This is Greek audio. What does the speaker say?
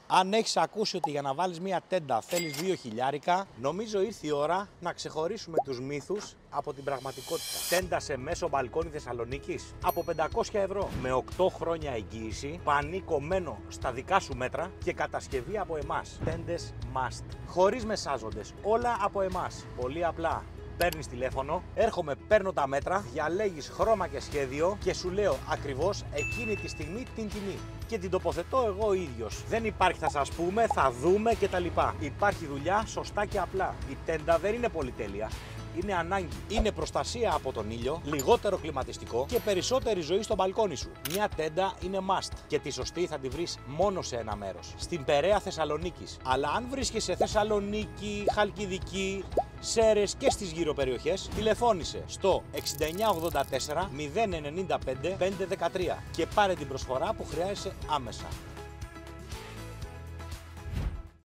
Αν έχεις ακούσει ότι για να βάλεις μία τέντα θέλεις 2 χιλιάρικα, νομίζω ήρθε η ώρα να ξεχωρίσουμε τους μύθους από την πραγματικότητα. Τέντα σε μέσο μπαλκόνι Θεσσαλονίκης από 500 ευρώ με 8 χρόνια εγγύηση, πανί κομμένο στα δικά σου μέτρα και κατασκευή από εμάς. Τέντες must. Χωρίς μεσάζοντες. Όλα από εμάς. Πολύ απλά. Παίρνεις τηλέφωνο, έρχομαι, παίρνω τα μέτρα, διαλέγεις χρώμα και σχέδιο και σου λέω ακριβώς εκείνη τη στιγμή την τιμή. Και την τοποθετώ εγώ ίδιος. Δεν υπάρχει θα σας πούμε, θα δούμε κτλ. Υπάρχει δουλειά σωστά και απλά. Η τέντα δεν είναι πολυτέλεια. Είναι ανάγκη. Είναι προστασία από τον ήλιο, λιγότερο κλιματιστικό και περισσότερη ζωή στο μπαλκόνι σου. Μια τέντα είναι must και τη σωστή θα τη βρεις μόνο σε ένα μέρος. Στην Περαία Θεσσαλονίκης. Αλλά αν βρίσκεσαι Θεσσαλονίκη, Χαλκιδική, Σέρρες και στις γύρω περιοχές, τηλεφώνησε στο 6984 095 513 και πάρε την προσφορά που χρειάζεσαι άμεσα.